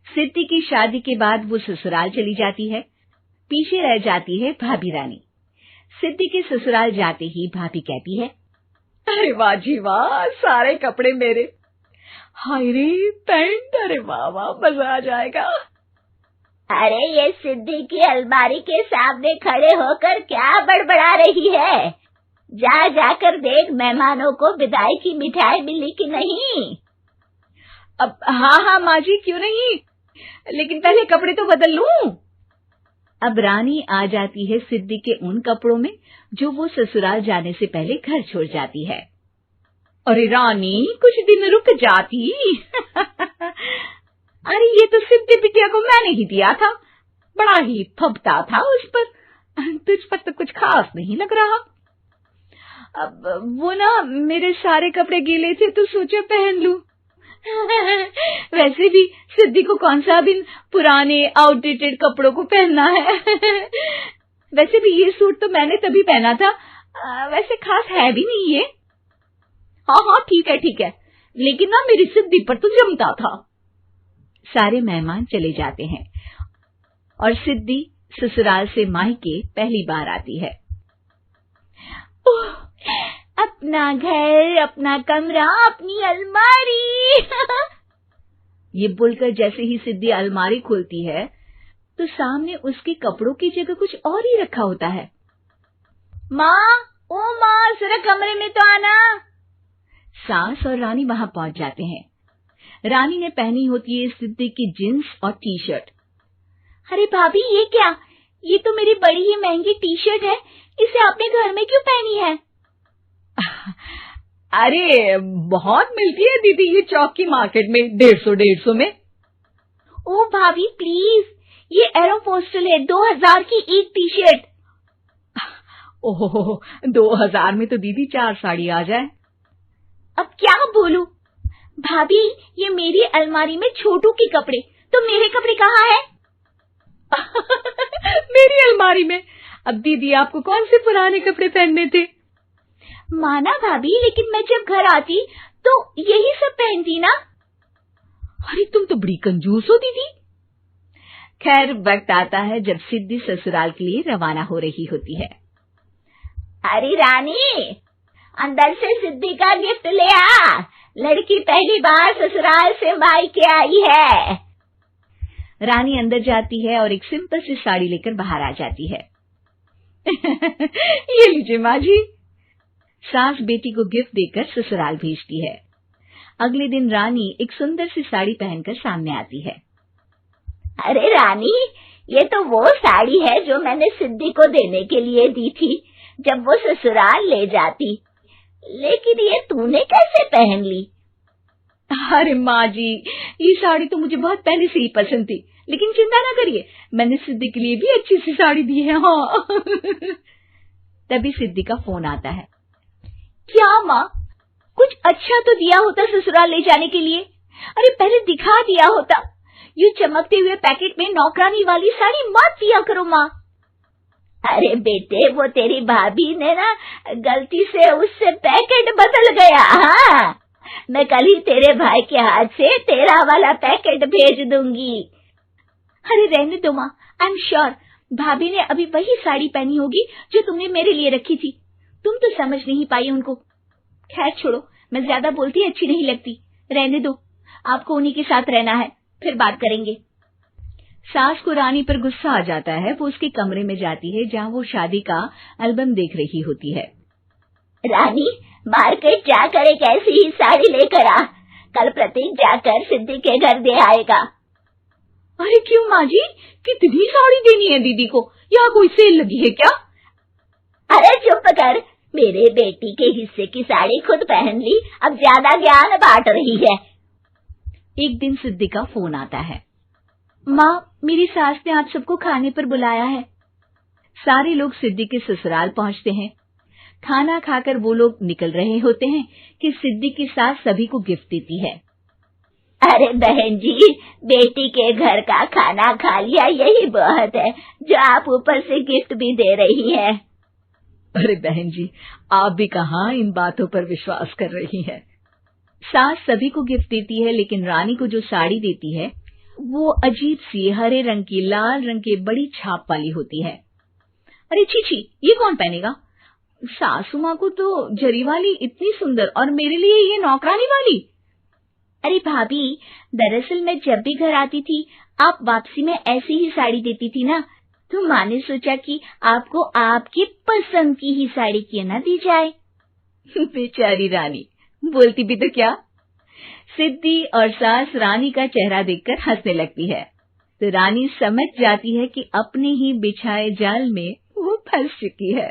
सिद्धि की शादी के बाद वो ससुराल चली जाती है। पीछे रह जाती है भाभी रानी। सिद्धि के ससुराल जाते ही भाभी कहती है, अरे वाह जी वाह, सारे कपड़े मेरे। हाय रे पैंट, अरे वाह वाह, मजा आ जाएगा। अरे ये सिद्धि की अलमारी के सामने खड़े होकर क्या बड़बड़ा रही है? जाकर देख मेहमानों को विदाई की मिठाई मिली कि नहीं। अब हाँ माँ जी, क्यों नहीं, लेकिन पहले कपड़े तो बदल लूं। अब रानी आ जाती है सिद्धि के उन कपड़ों में जो वो ससुराल जाने से पहले घर छोड़ जाती है। अरे रानी, कुछ दिन रुक जाती। अरे ये तो सिद्धि बिटिया को मैंने ही दिया था, बड़ा ही फबता था उस पर, तुझ पर तो कुछ खास नहीं लग रहा। अब वो ना मेरे सारे कपड़े गीले थे तो सोचा पहन लूं। वैसे भी सिद्धि को कौन सा भी पुराने आउटडेटेड कपड़ों को पहनना है। वैसे भी ये सूट तो मैंने तभी पहना था, वैसे खास है भी नहीं ये। हाँ ठीक है, लेकिन ना मेरी सिद्धि पर तो जमता था। सारे मेहमान चले जाते हैं और सिद्धि ससुराल से मायके पहली बार आती है। अपना घर, अपना कमरा, अपनी अलमारी। ये बोलकर जैसे ही सिद्धि अलमारी खोलती है तो सामने उसके कपड़ों की जगह कुछ और ही रखा होता है। माँ, जरा कमरे में तो आना। सास और रानी वहां पहुंच जाते हैं। रानी ने पहनी होती है सिद्धि की जींस और टी शर्ट। अरे भाभी, ये क्या? ये तो मेरी बड़ी ही महंगी टी शर्ट है, इसे आपने घर में क्यों पहनी है? अरे बहुत मिलती है दीदी ये चौक की मार्केट में, 150 में। ओ भाभी प्लीज, ये एरोपोस्टल है, 2000 की एक टी शर्ट। ओहो, 2000 में तो दीदी 4 साड़ी आ जाए। अब क्या बोलूं? भाभी, ये मेरी अलमारी में छोटू के कपड़े, तो मेरे कपड़े कहाँ हैं? मेरी अलमारी में? अब दीदी आपको कौन से पुराने कपड़े पहनने थे? माना भाभी, लेकिन मैं जब घर आती तो यही सब पहनती ना। अरे तुम तो बड़ी कंजूस हो दीदी। खैर, वक्त आता है जब सिद्धि ससुराल के लिए रवाना हो रही होती है। अरे रानी, अंदर से सिद्धि का गिफ्ट ले आ, लड़की पहली बार ससुराल से मायके आई है। रानी अंदर जाती है और एक सिंपल सी साड़ी लेकर बाहर आ जाती है। ये लीजिए माँ जी। सास बेटी को गिफ्ट देकर ससुराल भेजती है। अगले दिन रानी एक सुंदर सी साड़ी पहनकर सामने आती है। अरे रानी, ये तो वो साड़ी है जो मैंने सिद्धि को देने के लिए दी थी जब वो ससुराल ले जाती, लेकिन ये तूने कैसे पहन ली? अरे माँ जी, ये साड़ी तो मुझे बहुत पहले से ही पसंद थी, लेकिन चिंता ना करिए, मैंने सिद्धि के लिए भी अच्छी सी साड़ी दी है। हाँ। तभी सिद्धि का फोन आता है। क्या माँ, कुछ अच्छा तो दिया होता ससुराल ले जाने के लिए। अरे पहले दिखा दिया होता। यूं चमकते हुए पैकेट में नौकरानी वाली साड़ी मत दिया करो माँ। अरे बेटे, वो तेरी भाभी ने ना गलती से उससे पैकेट बदल गया। हाँ, मैं कल ही तेरे भाई के हाथ से तेरा वाला पैकेट भेज दूंगी। अरे रहने दो माँ, आई एम श्योर भाभी ने अभी वही साड़ी पहनी होगी जो तुमने मेरे लिए रखी थी। तुम तो समझ नहीं पाई उनको। खैर छोड़ो, मैं ज्यादा बोलती अच्छी नहीं लगती, रहने दो, आपको उन्हीं के साथ रहना है, फिर बात करेंगे। सास को रानी पर गुस्सा आ जाता है। वो उसके कमरे में जाती है जहाँ वो शादी का एल्बम देख रही होती है। रानी, मार्केट जाकर एक ऐसी ही साड़ी लेकर आ, कल प्रतीक जाकर सिद्धि के घर दे आएगा। अरे क्यों माँ जी, कितनी साड़ी देनी है दीदी को? यहाँ कोई सेल लगी है क्या? अरे चुप कर, मेरे बेटी के हिस्से की साड़ी खुद पहन ली, अब ज्यादा ज्ञान बांट रही है। एक दिन सिद्धि का फोन आता है। माँ, मेरी सास ने आप सबको खाने पर बुलाया है। सारे लोग सिद्धि के ससुराल पहुंचते हैं। खाना खाकर वो लोग निकल रहे होते हैं कि सिद्धि की सास सभी को गिफ्ट देती है। अरे बहन जी, बेटी के घर का खाना खा लिया, यही बहुत है जो आप ऊपर से गिफ्ट भी दे रही है। अरे बहन जी, आप भी कहाँ इन बातों पर विश्वास कर रही हैं। सास सभी को गिफ्ट देती है, लेकिन रानी को जो साड़ी देती है वो अजीब सी हरे रंग की लाल रंग के बड़ी छाप वाली होती है। अरे छी, ये कौन पहनेगा? सासू माँ को तो जरी वाली इतनी सुंदर, और मेरे लिए ये नौकरानी वाली। अरे भाभी, दरअसल मैं जब भी घर आती थी आप वापसी में ऐसी ही साड़ी देती थी ना, तो माँ ने सोचा कि आपको आपकी पसंद की ही साड़ी क्यों ना दी जाए। बेचारी रानी, बोलती भी तो क्या। सिद्धि और सास रानी का चेहरा देखकर हंसने लगती है, तो रानी समझ जाती है कि अपने ही बिछाए जाल में वो फंस चुकी है।